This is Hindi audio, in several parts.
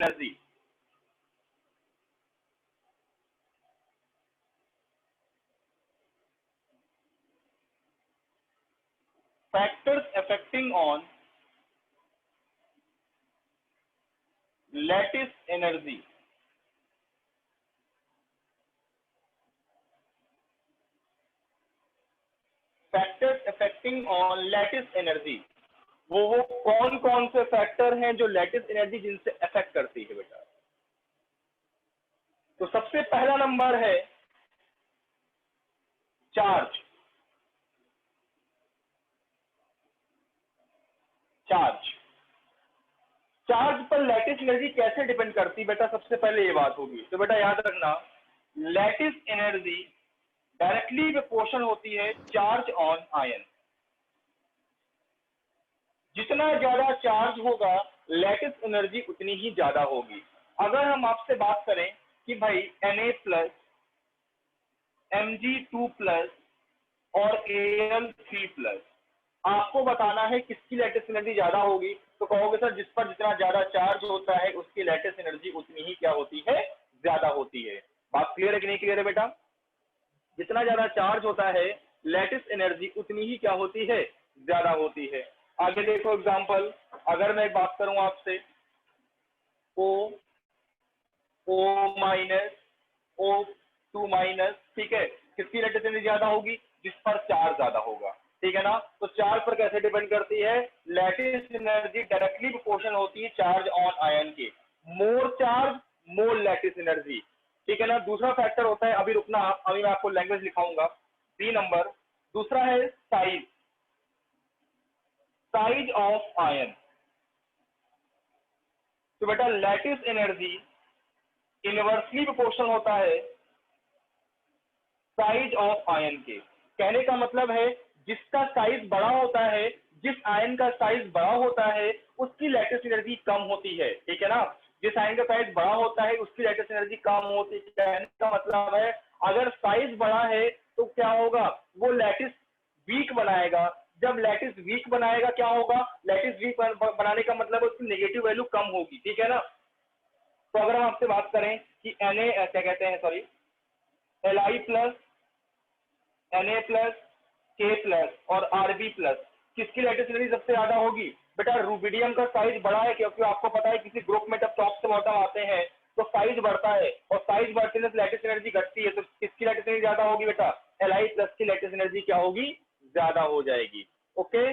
Energy. Factors affecting on lattice energy. Factors affecting on lattice energy, वो कौन कौन से फैक्टर हैं जो लैटिस एनर्जी जिनसे अफेक्ट करती है बेटा। तो सबसे पहला नंबर है चार्ज। चार्ज चार्ज पर लैटिस एनर्जी कैसे डिपेंड करती है बेटा, सबसे पहले ये बात होगी। तो बेटा याद रखना, लैटिस एनर्जी डायरेक्टली प्रोपोर्शनल होती है चार्ज ऑन आयन। जितना ज्यादा चार्ज होगा लैटिस एनर्जी उतनी ही ज्यादा होगी। अगर हम आपसे बात करें कि भाई Na+, Mg2+ और Al3+, आपको बताना है किसकी लैटिस एनर्जी ज्यादा होगी, तो कहोगे सर जिस पर जितना ज्यादा चार्ज होता है उसकी लैटिस एनर्जी उतनी ही क्या होती है, ज्यादा होती है। बात क्लियर है कि नहीं क्लियर है बेटा? जितना ज्यादा चार्ज होता है लैटिस एनर्जी उतनी ही क्या होती है, ज्यादा होती है। आगे देखो एग्जांपल, अगर मैं बात करूं आपसे O, O-, O2-, ठीक है, किसकी लैटिस एनर्जी ज्यादा होगी, जिस पर चार्ज ज्यादा होगा, ठीक है ना। तो चार्ज पर कैसे डिपेंड करती है, लैटिस एनर्जी डायरेक्टली प्रोपोर्शनल होती है चार्ज ऑन आयन के। मोर चार्ज मोर लैटिस एनर्जी, ठीक है ना। दूसरा फैक्टर होता है, अभी रुकना, अभी मैं आपको लैंग्वेज लिखाऊंगा, बी नंबर। दूसरा है साइज, साइज ऑफ आयन। तो बेटा लैटिस एनर्जी इनवर्सली प्रोपोर्शनल होता है साइज ऑफ आयन के। कहने का मतलब है जिसका साइज बड़ा होता है, जिस आयन का साइज बड़ा होता है उसकी लैटिस एनर्जी कम होती है, ठीक है ना। जिस आयन का साइज बड़ा होता है उसकी लैटिस एनर्जी कम होती है। कहने का मतलब है अगर साइज बड़ा है तो क्या होगा, वो लैटिस वीक बनाएगा। जब लैटिस वीक बनाएगा क्या होगा, लैटिस वीक बनाने का मतलब उसकी नेगेटिव वैल्यू कम होगी, ठीक है ना। तो अगर हम आपसे बात करें कि Na क्या कहते हैं, सॉरी, Li+, Na+, K+ और Rb+, किसकी लैटिस एनर्जी सबसे ज्यादा होगी? बेटा रूबिडियम का साइज बड़ा है, क्योंकि आपको पता है किसी ग्रुप में जब टॉप से बॉटम आते हैं तो साइज बढ़ता है, और साइज बढ़ने से लैटिस एनर्जी घटती है। तो किसकी लैटिस एनर्जी ज्यादा होगी बेटा, Li+ की लैटिस एनर्जी क्या होगी, ज्यादा हो जाएगी। ओके,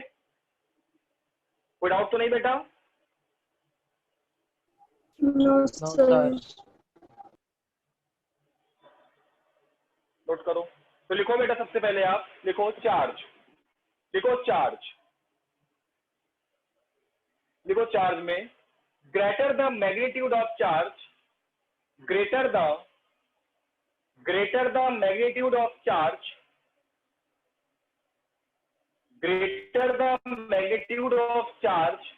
कोई डाउट तो नहीं बेटा? No sir. नोट करो, तो लिखो बेटा, सबसे पहले आप लिखो चार्ज, लिखो चार्ज, लिखो चार्ज में greater the magnitude of charge, greater the magnitude of charge, greater the magnitude of charge,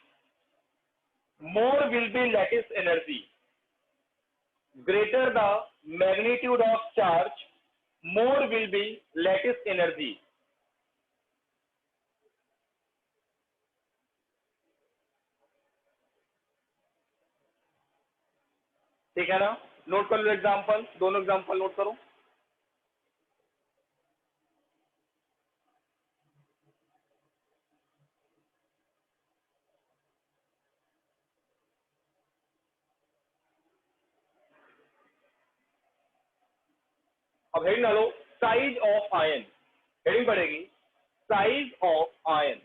more will be lattice energy, greater the magnitude of charge, more will be lattice energy। ठीक है ना, नोट कर लो एग्जांपल, दोनों एग्जांपल नोट करो। अब हेडिंग डालो, साइज ऑफ आयन, हेडिंग पड़ेगी साइज ऑफ आयन।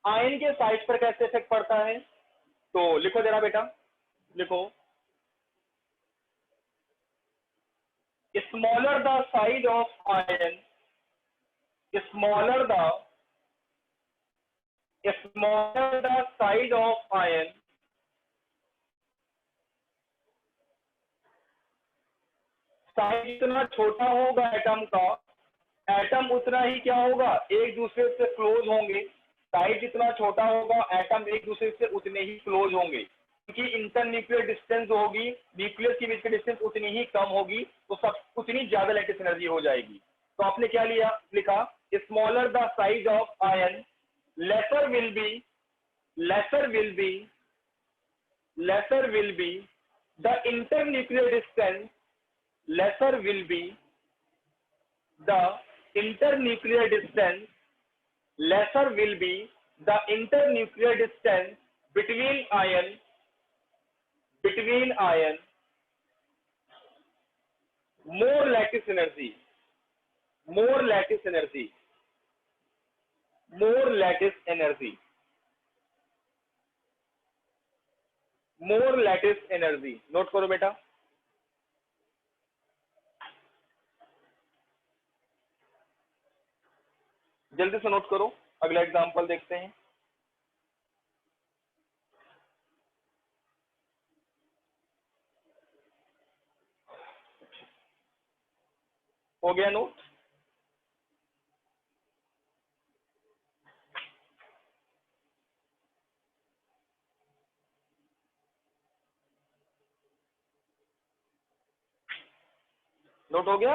आयन के साइज पर कैसे इफेक्ट पड़ता है, तो लिखो जरा बेटा, लिखो, smaller the size of ion, smaller the size of ion, size जितना छोटा होगा एटम का, एटम उतना ही क्या होगा, एक दूसरे से क्लोज होंगे। साइज जितना छोटा होगा एटम एक दूसरे से उतने ही क्लोज होंगे, क्योंकि इंटर न्यूक्लियर डिस्टेंस होगी, न्यूक्लियस के बीच की डिस्टेंस उतनी ही कम होगी, तो सब उतनी ज्यादा लैटिस एनर्जी हो जाएगी। तो आपने क्या लिखा, smaller the size of ion, lesser will be the internuclear distance lesser will be the internuclear distance lesser will be the internuclear distance between ion more lattice energy more lattice energy more lattice energy more lattice energy note करो बेटा। जल्दी से नोट करो, अगला एग्जांपल देखते हैं। हो गया नोट? नोट हो गया?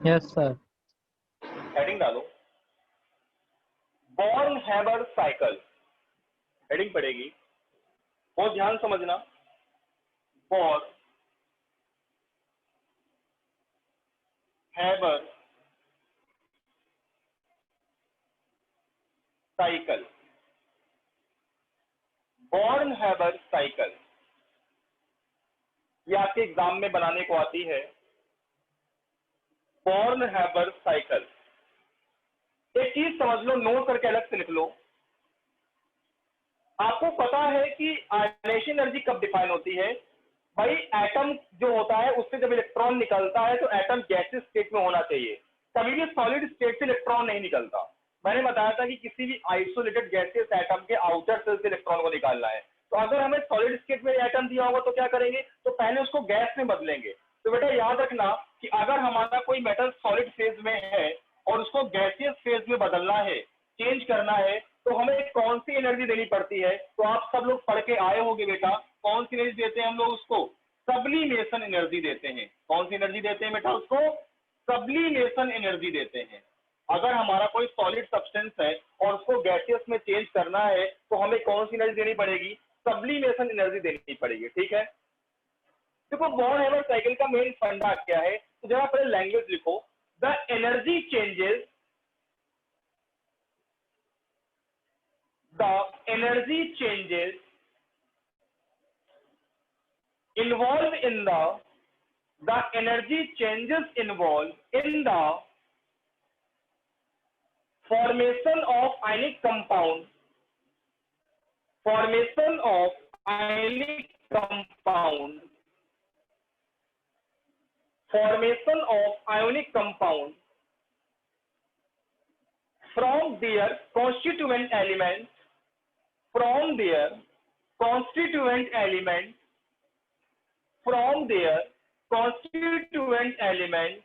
Yes sir. हेडिंग डालो, बॉर्न हैबर साइकिल, हेडिंग पड़ेगी, बहुत ध्यान समझना। Born Haber cycle, born Haber cycle, ये आपके एग्जाम में बनाने को आती है। बॉर्न हैबर साइकिल, एक चीज समझ लो, नोट करके अलग से लिख लो। आपको पता है कि आयनेशन एनर्जी कब डिफाइन होती है? भाई एटम जो होता है उससे जब इलेक्ट्रॉन निकलता है तो एटम गैसियस स्टेट में होना चाहिए, कभी भी सॉलिड स्टेट से इलेक्ट्रॉन नहीं निकलता। मैंने बताया था कि किसी भी आइसोलेटेड गैसियस एटम के आउटर सेल से इलेक्ट्रॉन को निकालना है, तो अगर हमें सॉलिड स्टेट में एटम दिया होगा तो क्या करेंगे? तो पहले उसको गैस में बदलेंगे। तो बेटा याद रखना कि अगर हमारा कोई मेटल सॉलिड फेज में है और उसको गैसियस फेज में बदलना है, चेंज करना है, तो हमें कौन सी एनर्जी देनी पड़ती है? तो आप सब लोग पढ़ के आए होंगे बेटा, कौन सी एनर्जी देते हैं हम लोग? उसको सब्लिमेशन एनर्जी देते हैं। कौन सी एनर्जी देते हैं बेटा? उसको सब्लिमेशन एनर्जी देते हैं। अगर हमारा कोई सॉलिड सब्सटेंस है और उसको गैसियस में चेंज करना है तो हमें कौन सी एनर्जी देनी पड़ेगी? सब्लिमेशन एनर्जी देनी पड़ेगी। ठीक है, देखो बॉर्न हैबर साइकिल का मेन फंडा क्या है, तो जरा पहले लैंग्वेज लिखो। The energy changes, the energy changes involved in the energy changes involved in the formation of ionic compound, formation of ionic compound, formation of ionic compound from their constituent elements, from their constituent element, from their constituent element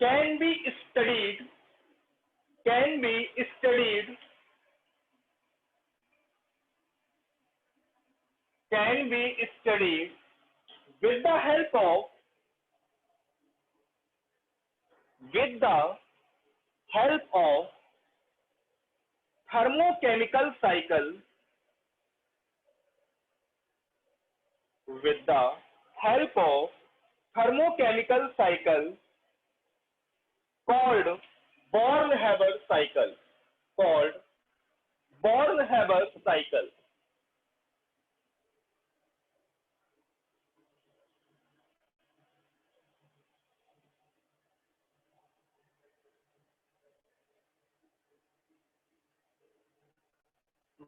can be studied, can be studied, can be studied with the help of, with the help of thermochemical cycle, with the help of thermochemical cycle called Born-Haber cycle, called Born-Haber cycle।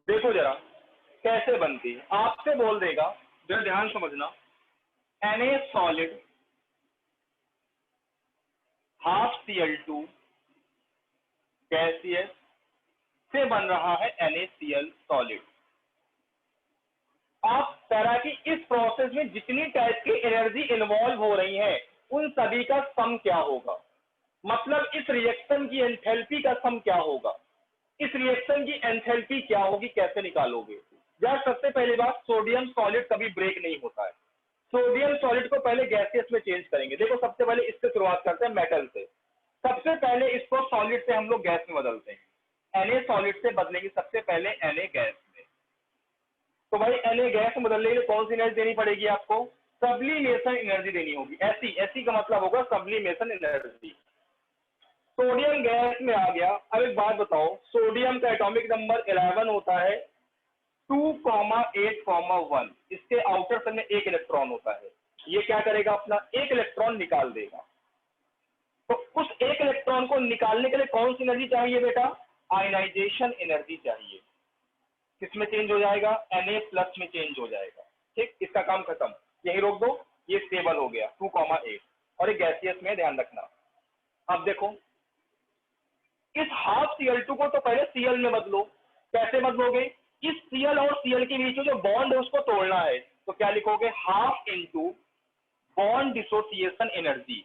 देखो जरा कैसे बनती है, आपसे बोल देगा, जरा ध्यान समझना। Na सॉलिड ½ Cl2 गैसियस से बन रहा है NaCl सॉलिड। आप तरह की इस प्रोसेस में जितनी टाइप की एनर्जी इन्वॉल्व हो रही है उन सभी का सम क्या होगा, मतलब इस रिएक्शन की एंथैल्पी का सम क्या होगा, इस रिएक्शन की एंथैल्पी क्या होगी, कैसे निकालोगे? यार सबसे पहली बात, सोडियम सॉलिड कभी ब्रेक नहीं होता है। सोडियम सॉलिड को पहले गैसियस में चेंज करेंगे। देखो सबसे पहले इससे शुरुआत करते हैं, मेटल से। सबसे पहले इसको सॉलिड से हम लोग गैस में बदलते हैं। Na सॉलिड से बदलेंगे सबसे पहले Na गैस में। तो भाई Na गैस में बदलने के लिए कौन सी एनर्जी देनी पड़ेगी आपको? सब्लिमेशन एनर्जी देनी होगी। ऐसी का मतलब होगा सब्लिमेशन एनर्जी। सोडियम गैस में आ गया। अब एक बात बताओ, सोडियम का एटॉमिक नंबर 11 होता है, 2,8,1। इसके आउटर शेल में एक इलेक्ट्रॉन होता है। ये क्या करेगा? अपना एक इलेक्ट्रॉन निकाल देगा। तो उस एक इलेक्ट्रॉन को निकालने के लिए कौन सी एनर्जी चाहिए बेटा? आयनाइजेशन एनर्जी चाहिए। किसमें चेंज हो जाएगा? Na+ में चेंज हो जाएगा। ठीक, इसका काम खत्म। यही रोक दो, ये स्टेबल हो गया 2,8 और ये गैसियस में, ध्यान रखना। अब देखो, इस हाफ Cl2 को तो पहले Cl में बदलो। कैसे बदलोगे? इस Cl और Cl के बीच में जो बॉन्ड है उसको तोड़ना है। तो क्या लिखोगे? Half into bond dissociation energy.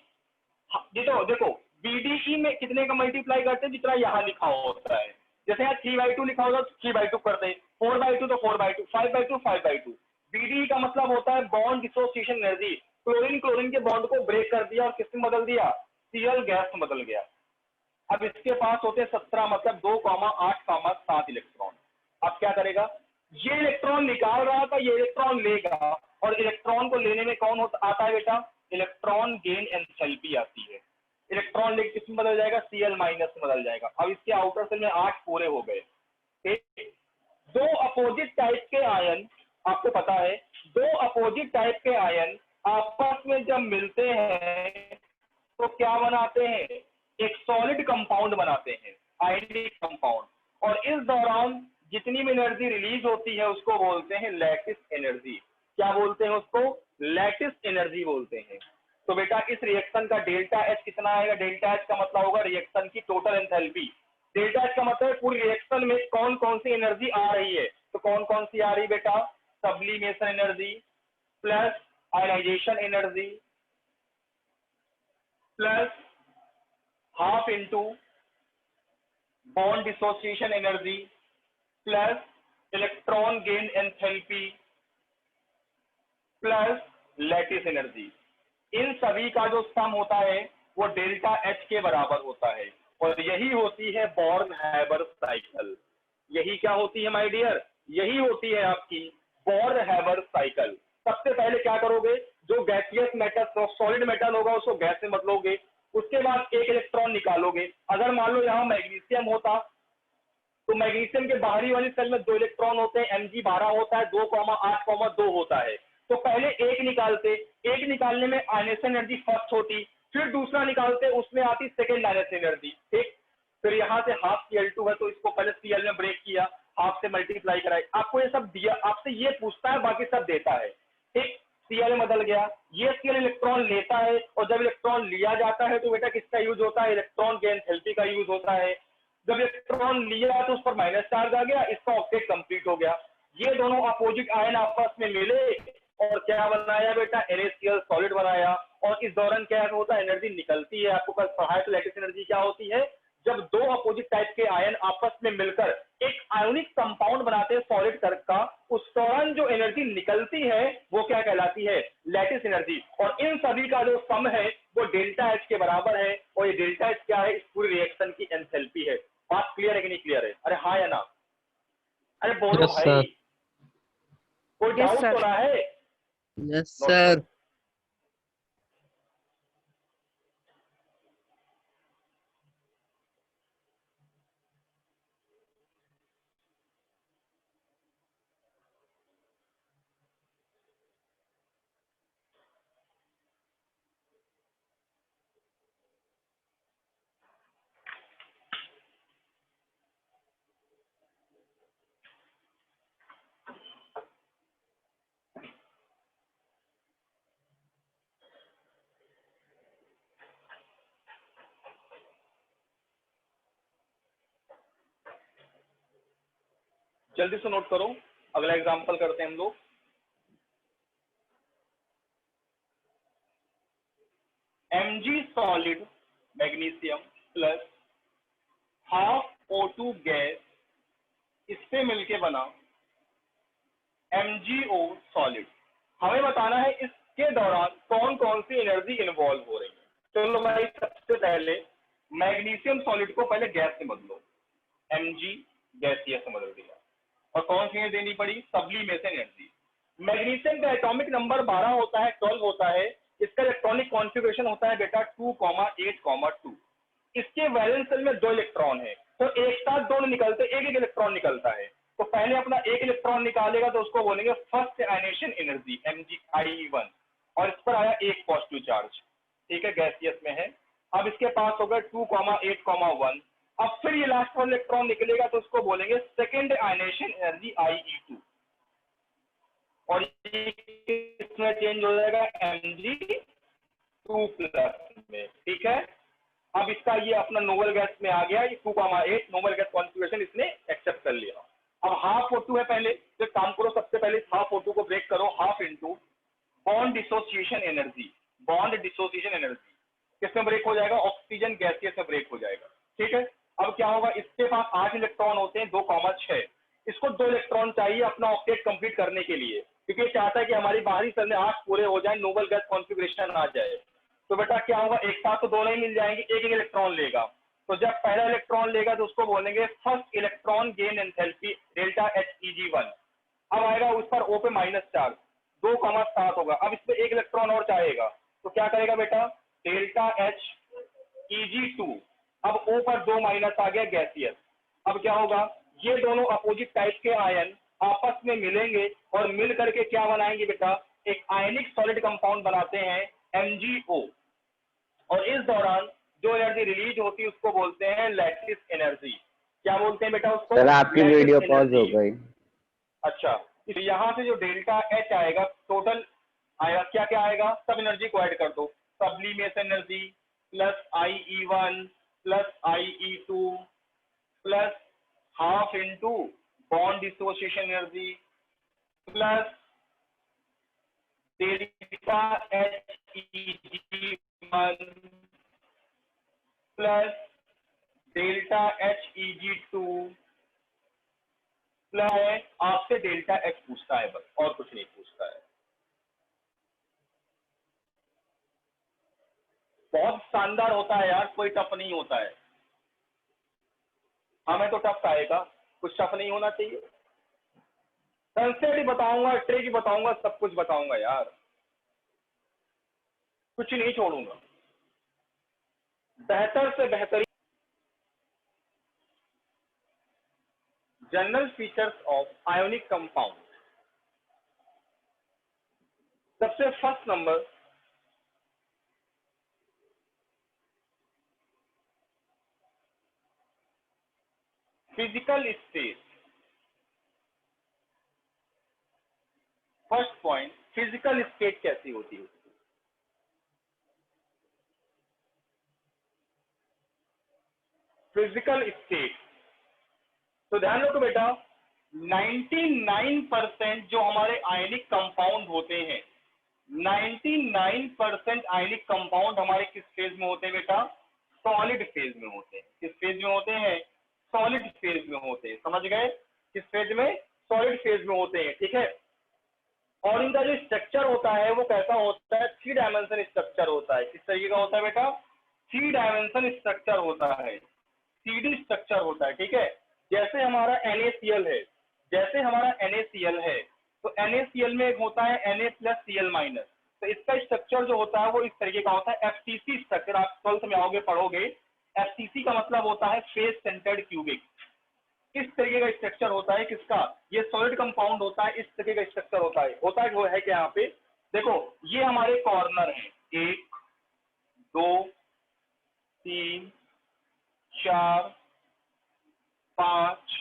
देखो BDE में कितने का मल्टीप्लाई करते हैं? जितना यहाँ लिखा होता है। जैसे यहाँ 3/2 लिखा होगा तो 3/2 करते हैं, 4/2 तो 4/2, 5/2 5/2। BDE का मतलब होता है bond dissociation energy. Chlorine chlorine के बॉन्ड को ब्रेक कर दिया और किसमें बदल दिया? Cl गैस में बदल गया। अब इसके पास होते 17, मतलब 2,8,7 इलेक्ट्रॉन। अब क्या करेगा? ये इलेक्ट्रॉन निकाल रहा था, ये इलेक्ट्रॉन लेगा, और इलेक्ट्रॉन को लेने में कौन आता है बेटा? इलेक्ट्रॉन गेन एंथैल्पी आती है। इलेक्ट्रॉन लेके किसमें बदल जाएगा? Cl- में बदल जाएगा। अब इसके आउटर शेल में 8 पूरे हो गए। दो अपोजिट टाइप के आयन, आपको पता है, दो अपोजिट टाइप के आयन आपस में जब मिलते हैं तो क्या बनाते हैं? एक सॉलिड कंपाउंड बनाते हैं, आयनिक कंपाउंड। और इस दौरान जितनी भी एनर्जी रिलीज होती है उसको बोलते हैं लैटिस एनर्जी। क्या बोलते हैं उसको? लैटिस एनर्जी बोलते हैं। तो बेटा इस रिएक्शन का डेल्टा एच कितना आएगा? डेल्टा एच का मतलब होगा रिएक्शन की टोटल एंथैल्पी। डेल्टा एच का मतलब है पूरी रिएक्शन में कौन कौन सी एनर्जी आ रही है। तो कौन कौन सी आ रही बेटा? Sublimation energy plus ionization energy plus half into bond dissociation energy plus electron gain enthalpy plus lattice energy. इन सभी का जो सम होता है वो डेल्टा एच के बराबर होता है, और यही होती है बोर्न-हैबर साइकिल। यही क्या होती है माय डियर? यही होती है आपकी बोर्न-हैबर साइकिल। सबसे पहले क्या करोगे? जो गैसियस मेटल, सॉलिड मेटल होगा उसको गैस में बदलोगे। उसके बाद एक इलेक्ट्रॉन निकालोगे। अगर मान लो यहाँ मैग्नीशियम होता तो मैग्नीशियम के बाहरी वाली सेल में 2 इलेक्ट्रॉन होते हैं, Mg12 होता है, 2,8,2 होता है। तो पहले एक निकालते, एक निकालने में आयनेशन एनर्जी फर्स्ट होती, फिर दूसरा निकालते, उसमें आती सेकेंड आयनेशन एनर्जी। ठीक, फिर यहाँ से हाफ Cl2 है तो इसको पहले Cl में ब्रेक किया, हाफ से मल्टीप्लाई कराई। आपको ये सब दिया, आपसे ये पूछता है, बाकी सब देता है। ठीक, Cl में बदल गया, ये Cl इलेक्ट्रॉन लेता है, और जब इलेक्ट्रॉन लिया जाता है तो बेटा किसका यूज होता है? इलेक्ट्रॉन के एंथैल्पी का यूज होता है। जब इलेक्ट्रॉन लिया तो उस पर माइनस चार्ज आ गया, इसका ऑक्टेट कंप्लीट हो गया। ये दोनों अपोजिट आयन आपस में मिले और क्या बनाया बेटा? NaCl सॉलिड बनाया। और इस दौरान क्या होता है? एनर्जी निकलती है। आपको कल पढ़ा है तो लैटिस एनर्जी क्या होती है? जब दो अपोजिट टाइप के आयन आपस में मिलकर एक आयोनिक कंपाउंड बनाते हैं सॉलिड कर्व का, उस दौरान जो एनर्जी निकलती है वो क्या कहलाती है? Lattice energy. और इन सभी का जो सम है वो डेल्टा एच के बराबर है, और ये डेल्टा एच क्या है? इस पूरी रिएक्शन की एंथैल्पी है। बात क्लियर है कि नहीं क्लियर है? अरे हाँ या ना? अरे बोलो यस भाई, सर। कोई डाउट तो ना है? Yes note sir. करो। जल्दी से नोट करो, अगला एग्जांपल करते हैं हम लोग। Mg solid magnesium plus half O2 gas, इससे मिलके बना MgO सॉलिड। हमें बताना है इसके दौरान कौन कौन सी एनर्जी इन्वॉल्व हो रही है। चलो भाई, सबसे पहले मैग्नीशियम सॉलिड को पहले गैस में बदलो। mg गैसीय से बदल दिया। और कौन सी देनी पड़ी? Sublimation energy. मैग्नीशियम का एटॉमिक नंबर 12 होता है, 12 होता है। इसका इलेक्ट्रॉनिक कॉन्फ़िगरेशन होता है बेटा 2,8,2। इसके वैलेंस शेल में 2 इलेक्ट्रॉन है, तो एक साथ दोनों निकलते, एक एक इलेक्ट्रॉन निकलता है। तो पहले अपना एक इलेक्ट्रॉन निकालेगा तो उसको बोलेंगे फर्स्ट आयनेशन एनर्जी mgI1, और इस पर आया एक पॉजिटिव चार्ज, ठीक है, गैसियस में है। अब इसके पास होगा 2,8,1। अब फिर ये लास्ट वाला इलेक्ट्रॉन निकलेगा तो उसको बोलेंगे सेकेंड आयनेशन एनर्जी IE2, और इसमें चेंज हो जाएगा Mg2+ में, ठीक है। अब इसका ये अपना नोबल गैस में आ गया, ये 2,8 नोबल गैस कॉन्फ़िगरेशन इसने एक्सेप्ट कर लिया। अब हाफ O2 है पहले, तो काम करो, सबसे पहले हाफ O2 को ब्रेक करो, half into bond dissociation energy. Bond dissociation energy किसमें ब्रेक हो जाएगा? ऑक्सीजन गैसियस में ब्रेक हो जाएगा, ठीक है। अब क्या होगा? इसके पास 8 इलेक्ट्रॉन होते हैं, 2,6। इसको 2 इलेक्ट्रॉन चाहिए अपना ऑक्टेट कंप्लीट करने के लिए, क्योंकि ये चाहता है कि हमारी बाहरी सेल में 8 पूरे हो जाए, नोबल गैस कॉन्फ़िगरेशन आ जाए। तो बेटा क्या होगा? एक साथ तो दोनों ही मिल जाएंगे, एक एक इलेक्ट्रॉन लेगा। तो जब पहला इलेक्ट्रॉन लेगा तो उसको बोलेंगे first electron gain enthalpy delta HEG1। अब आएगा उस पर O पे माइनस चार्ज, 2,7 होगा। अब इसमें एक इलेक्ट्रॉन और चाहेगा, तो क्या करेगा बेटा? Delta HEG2। अब O पर 2 माइनस आ गया गैसियस। अब क्या होगा? ये दोनों अपोजिट टाइप के आयन आपस में मिलेंगे और मिल करके क्या बनाएंगे बेटा? एक आयनिक सॉलिड कंपाउंड बनाते हैं MgO, और इस दौरान जो एनर्जी रिलीज होती है उसको बोलते हैं लैटिस एनर्जी। क्या बोलते हैं बेटा उसको? सर आपकी वीडियो पॉज हो गई। अच्छा, यहाँ से जो डेल्टा H आएगा टोटल आएगा, क्या क्या आएगा? सब एनर्जी को ऐड कर दो, sublimation energy plus IE1 plus IE2 plus half into bond dissociation energy plus delta HEG1 plus delta HEG2 plus आपसे डेल्टा H पूछता है, बस और कुछ नहीं पूछता है। बहुत शानदार होता है यार, कोई टफ नहीं होता है। हमें तो टफ आएगा, कुछ टफ नहीं होना चाहिए। कंसेप्ट ही बताऊंगा, ट्रिक ही बताऊंगा, सब कुछ बताऊंगा यार, कुछ नहीं छोड़ूंगा। बेहतर से बेहतरीन general features of ionic compound. सबसे first number, physical state. First point, physical state कैसी होती है? फिजिकल स्टेट, तो ध्यान रखो बेटा, 99% जो हमारे आयनिक कंपाउंड होते हैं, 99% आयनिक कंपाउंड हमारे किस फेज में होते हैं बेटा? सॉलिड फेज में होते हैं। किस फेज में होते हैं? सॉलिड फेज में होते हैं। समझ गए? किस फेज में? सॉलिड फेज में होते हैं, ठीक है। और इनका जो स्ट्रक्चर होता है वो कैसा होता है? 3 डायमेंशन स्ट्रक्चर होता है। किस तरीके का होता है बेटा? 3 डायमेंशन स्ट्रक्चर होता है, 3D स्ट्रक्चर होता है, ठीक है। जैसे हमारा NaCl है, जैसे हमारा NaCl है, तो NaCl में एक होता है Na+Cl-। तो इसका स्ट्रक्चर जो होता है वो इस तरीके का होता है, FCC स्ट्रक्चर। आप 12th में आओगे पढ़ोगे, FCC का मतलब होता है फेस सेंटर्ड क्यूबिक। इस तरीके का स्ट्रक्चर होता है किसका? ये सॉलिड कंपाउंड होता है, इस तरीके का स्ट्रक्चर होता है। होता है वो है क्या? यहाँ पे देखो, ये हमारे कॉर्नर है, 1 2 3 4 5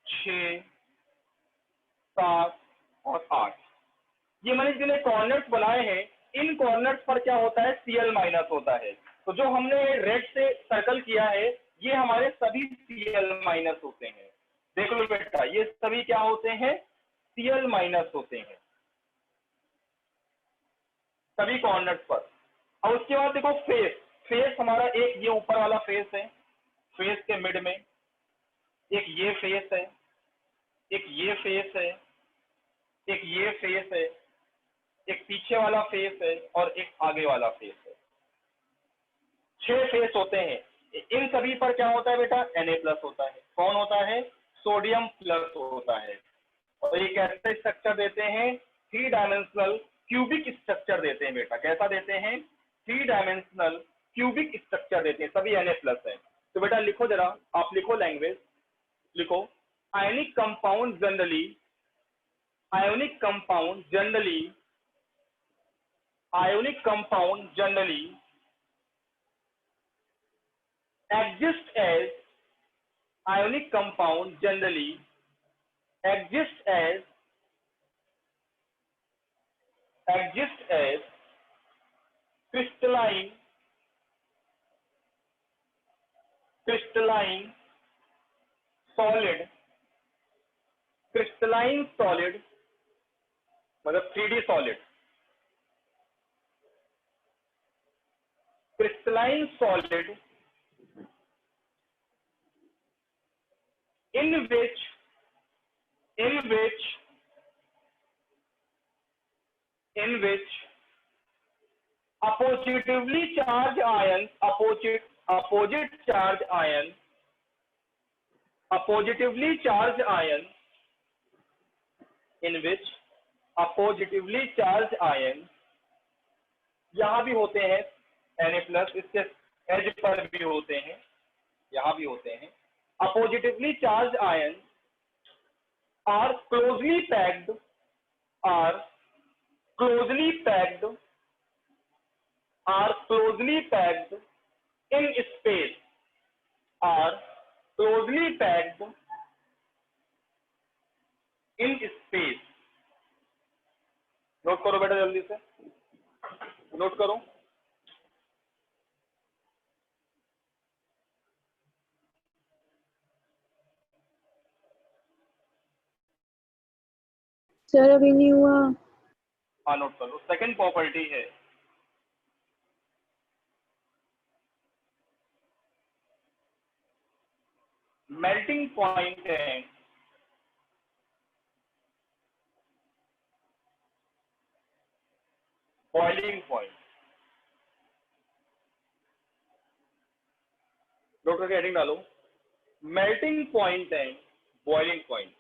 6 7 और 8। ये मैंने जितने कॉर्नर्स बनाए हैं, इन कॉर्नर्स पर क्या होता है? Cl- होता है। तो जो हमने रेड से सर्कल किया है, ये हमारे सभी Cl- होते हैं। देख लो बेटा, ये सभी क्या होते हैं? Cl- होते हैं सभी कॉर्नर्स पर। और उसके बाद देखो फेस, फेस हमारा एक ये ऊपर वाला फेस है, फेस के मिड में एक ये फेस है, एक ये फेस है, एक ये फेस है, एक पीछे वाला फेस है और एक आगे वाला फेस है। 6 फेस होते हैं। इन सभी पर क्या होता है बेटा, Na+ होता है। कौन होता है, सोडियम प्लस होता है। और ये कैसे स्ट्रक्चर देते हैं, 3 डायमेंशनल क्यूबिक स्ट्रक्चर देते हैं बेटा। कैसा देते हैं, 3 डायमेंशनल क्यूबिक स्ट्रक्चर देते हैं, सभी Na+ है। तो बेटा लिखो जरा, आप लिखो लैंग्वेज, लिखो ionic compound generally, ionic compound generally, ionic compound generally exist as, ionic compound generally exist as crystalline solid, crystalline solid मतलब 3D solid, crystalline solid in which oppositively charged ions, opposite charged ion, oppositively charged ion, in which oppositively charged ion, यहाँ भी होते हैं Na+, इसके एज पर भी होते हैं, यहाँ भी होते हैं। oppositively charged ion are closely packed in space, are closely packed in space। Note करो बेटा, जल्दी से नोट करो। सर अभी नहीं हुआ। हाँ नोट करो। सेकंड प्रॉपर्टी है मेल्टिंग पॉइंट है, बॉइलिंग पॉइंट। नोट करके हेडिंग डालो, मेल्टिंग पॉइंट है, बॉइलिंग पॉइंट।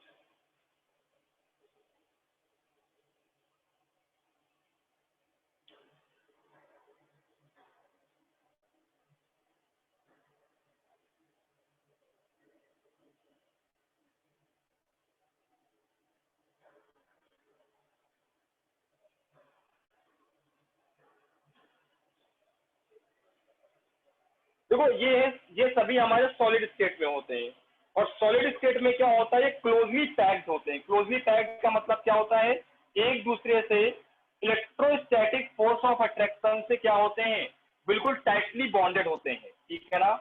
देखो ये सभी हमारे सॉलिड स्टेट में होते हैं, और सॉलिड स्टेट में क्या होता है, क्लोजली पैक्ड होते हैं। क्लोजली पैक्ड का मतलब क्या होता है, एक दूसरे से इलेक्ट्रोस्टैटिक फोर्स ऑफ अट्रैक्शन से क्या होते हैं, बिल्कुल टाइटली बॉन्डेड होते हैं, ठीक है ना।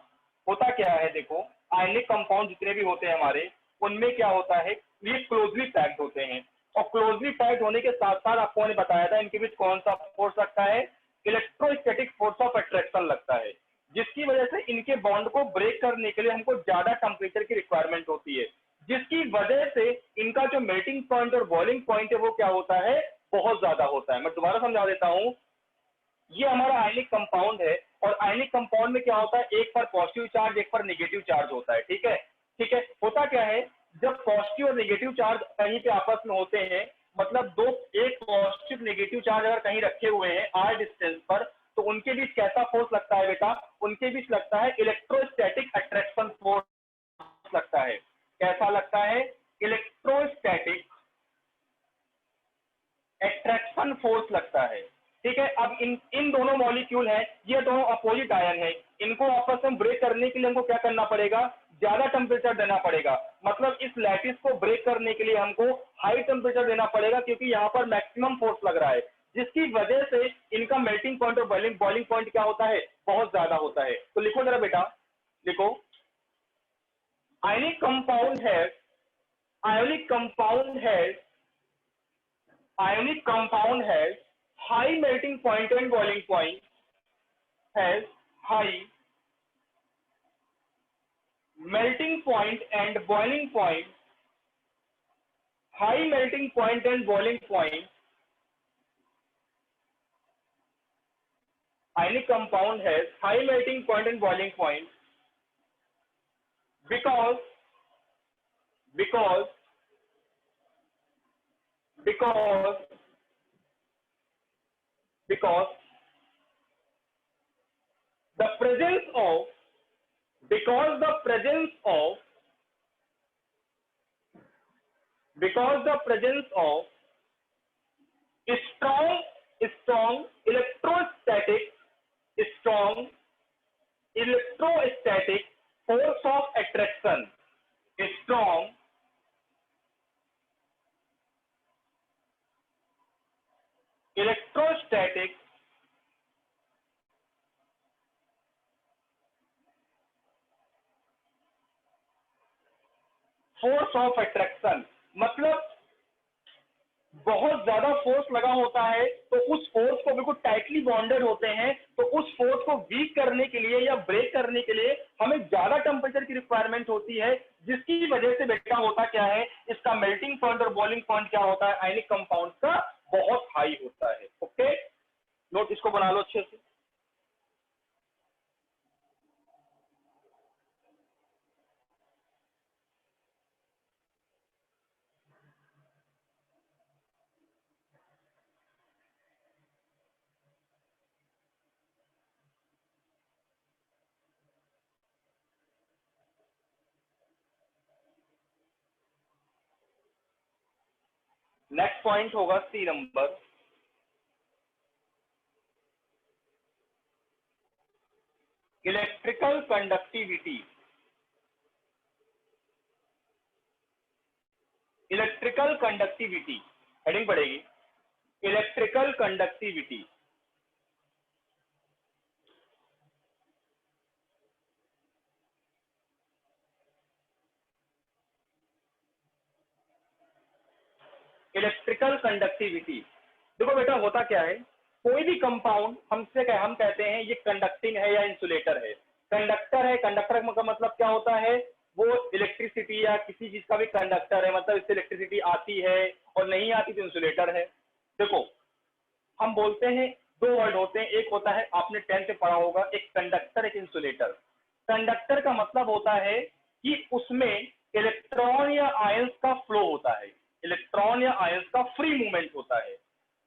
होता क्या है, देखो आयनिक कंपाउंड जितने भी होते हैं हमारे, उनमें क्या होता है, ये क्लोजली पैक्ड होते हैं। और क्लोजली पैक्ड होने के साथ साथ आपको मैंने बताया था इनके बीच कौन सा फोर्स लगता है, इलेक्ट्रोस्टैटिक फोर्स ऑफ अट्रैक्शन लगता है, जिसकी वजह से इनके बॉन्ड को ब्रेक करने के लिए हमको ज्यादा टेम्परेचर की रिक्वायरमेंट होती है, जिसकी वजह से इनका जो मेल्टिंग पॉइंट और बॉइलिंग पॉइंट है वो क्या होता है, बहुत ज्यादा होता है। मैं दोबारा समझा देता हूं, ये हमारा आयनिक कंपाउंड है, और आयनिक कंपाउंड में क्या होता है, एक पर पॉजिटिव चार्ज, एक पर नेगेटिव चार्ज होता है, ठीक है। होता क्या है, जब पॉजिटिव और नेगेटिव चार्ज कहीं पे आपस में होते हैं, मतलब एक पॉजिटिव नेगेटिव चार्ज अगर कहीं रखे हुए हैं r डिस्टेंस पर, तो उनके बीच कैसा फोर्स लगता है बेटा, उनके बीच लगता है इलेक्ट्रोस्टैटिक अट्रैक्शन फोर्स लगता है। कैसा लगता है, इलेक्ट्रोस्टैटिक अट्रैक्शन फोर्स लगता है, ठीक है। अब इन दोनों मॉलिक्यूल हैं, ये दोनों अपोजिट आयन है, इनको आपस में ब्रेक करने के लिए हमको क्या करना पड़ेगा, ज्यादा टेम्परेचर देना पड़ेगा। मतलब इस लैटिस को ब्रेक करने के लिए हमको हाई टेम्परेचर देना पड़ेगा, क्योंकि यहाँ पर मैक्सिमम फोर्स लग रहा है, जिसकी वजह से इनका मेल्टिंग पॉइंट और बॉइलिंग पॉइंट क्या होता है, बहुत ज्यादा होता है। तो लिखो जरा बेटा, लिखो आयनिक कंपाउंड है, ionic compound has high melting point and boiling point, has high melting point and boiling point, high melting point and boiling point, ionic compound has high melting point and boiling point, because because because because the presence of because the presence of strong electrostatic force of attraction, strong electrostatic force of attraction, मतलब बहुत ज्यादा फोर्स लगा होता है तो उस फोर्स को बिल्कुल टाइटली बॉन्डेड होते हैं, तो उस फोर्स को वीक करने के लिए या ब्रेक करने के लिए हमें ज्यादा टेम्परेचर की रिक्वायरमेंट होती है, जिसकी वजह से बेटा होता क्या है, इसका मेल्टिंग पॉइंट और बॉइलिंग पॉइंट क्या होता है, आयनिक कंपाउंड का बहुत हाई होता है। ओके, नोट इसको बना लो अच्छे से। नेक्स्ट पॉइंट होगा C number, electrical conductivity. Electrical conductivity heading पड़ेगी, इलेक्ट्रिकल कंडक्टिविटी। इलेक्ट्रिकल कंडक्टिविटी, देखो बेटा होता क्या है, कोई भी कंपाउंड हम कहते हैं ये कंडक्टिंग है या इंसुलेटर है। कंडक्टर है, कंडक्टर का मतलब क्या होता है, वो इलेक्ट्रिसिटी या किसी चीज का भी कंडक्टर है, मतलब इससे इलेक्ट्रिसिटी आती है और नहीं आती तो इंसुलेटर है। देखो हम बोलते हैं दो वर्ड होते हैं, एक होता है आपने 10th में पढ़ा होगा, एक कंडक्टर एक इंसुलेटर। कंडक्टर का मतलब होता है कि उसमें इलेक्ट्रॉन या आयंस का फ्लो होता है, इलेक्ट्रॉन या आयंस का फ्री मूवमेंट होता है,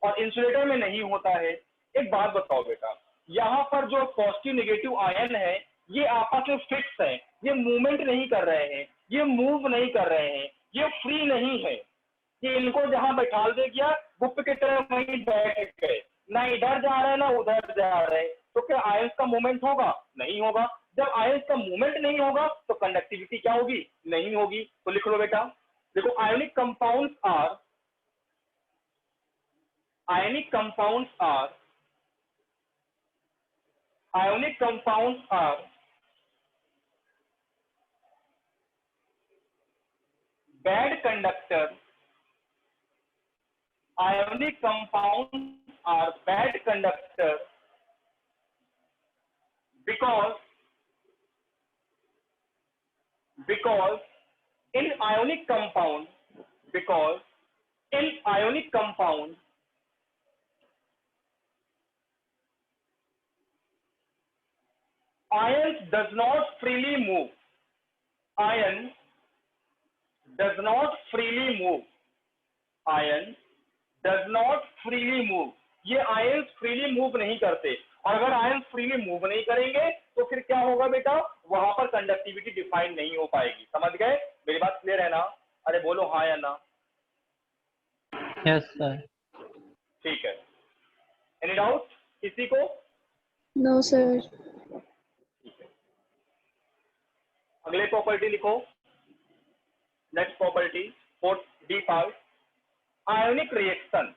और इंसुलेटर में नहीं होता है। एक बात बताओ बेटा, यहाँ पर जो पॉजिटिव नेगेटिव आयन है ये आपस में फिक्स है, ये मूवमेंट नहीं कर रहे हैं, ये मूव नहीं कर रहे हैं, ये फ्री नहीं है कि इनको जहां बैठा दे गया गुप्त की तरह वहीं बैठ गए, ना इधर जा रहे हैं ना उधर जा रहे हैं, तो क्या आयंस का मूवमेंट होगा? नहीं होगा। जब आयंस का मूवमेंट नहीं होगा तो कंडक्टिविटी क्या होगी? नहीं होगी। तो लिख लो बेटा, देखो ionic compounds are ionic compounds are bad conductor. Ionic compounds are bad conductor because in ionic compound ions does not freely move. Ion does not freely move. ये आयंस फ्रीली मूव नहीं करते, और अगर आयंस फ्रीली मूव नहीं करेंगे तो फिर क्या होगा बेटा, वहां पर कंडक्टिविटी डिफाइन नहीं हो पाएगी। समझ गए? मेरी बात क्लियर है ना? अरे बोलो हाँ या ना। Yes sir. ठीक है, एनी डाउट किसी को? No, sir. ठीक है, अगले प्रॉपर्टी लिखो। Next property 4D part, ionic reaction.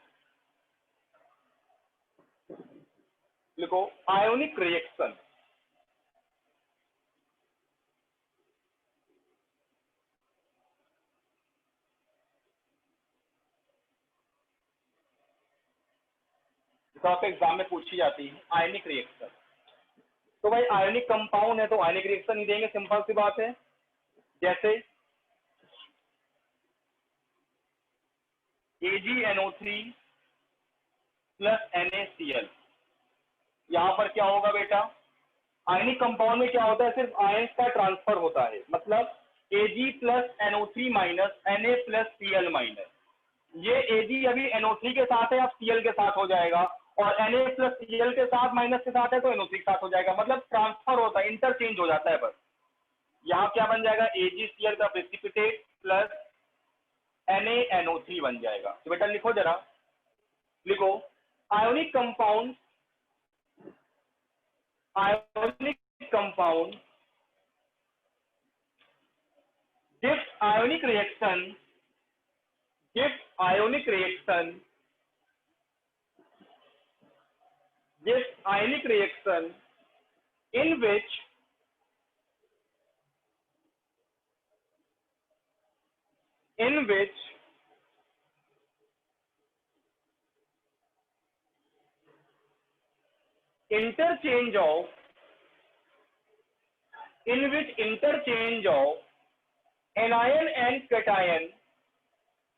लिखो आयोनिक रिएक्शन। तो आपके एग्जाम में पूछी जाती है आयोनिक रिएक्शन। तो भाई आयोनिक कंपाउंड है तो आयोनिक रिएक्शन ही देंगे, सिंपल सी बात है। जैसे AgNO3 प्लस NaCl, यहां पर क्या होगा बेटा, आयनिक कंपाउंड में क्या होता है, सिर्फ आयंस का ट्रांसफर होता है, मतलब Ag plus NO3 minus Na plus Cl minus. ये Ag अभी NO3 के साथ है, अब Cl के साथ हो जाएगा, और Na प्लस Cl के साथ माइनस के साथ है तो NO3 के साथ हो जाएगा, मतलब ट्रांसफर होता है, इंटरचेंज हो जाता है बस। यहाँ क्या बन जाएगा, AgCl का प्रेसिपिटेट प्लस NaNO3 बन जाएगा। तो बेटा लिखो जरा, लिखो ionic compound, ionic compound gives ionic reaction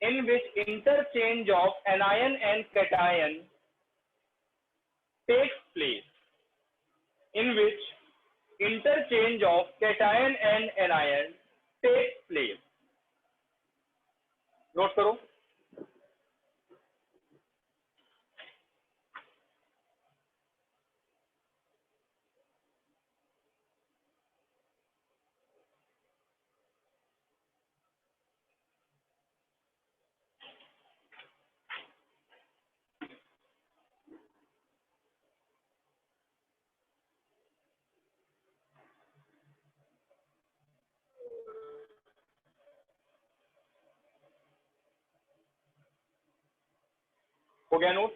in which interchange of anion and cation takes place, in which interchange of cation and anion takes place। Note करो, हो गया नोट,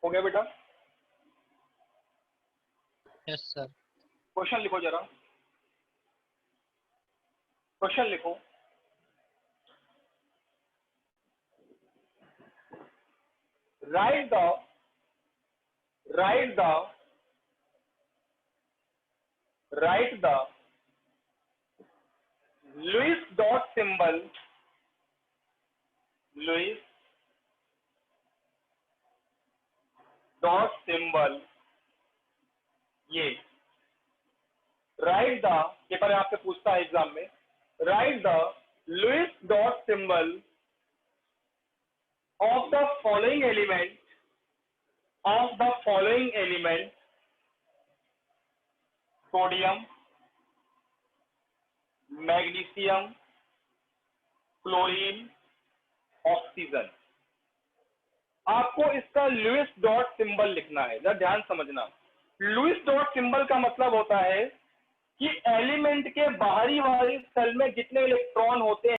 हो गया बेटा? Yes, sir. क्वेश्चन लिखो जरा, क्वेश्चन लिखो। Write the Lewis dot symbol ये राइट द, पेपर आपसे पूछता है एग्जाम में, write the Lewis dot symbol of the following element sodium, magnesium, chlorine, oxygen. आपको इसका लुईस डॉट सिंबल लिखना है, जरा ध्यान समझना। लुईस डॉट सिंबल का मतलब होता है कि एलिमेंट के बाहरी वाली सेल में जितने इलेक्ट्रॉन होते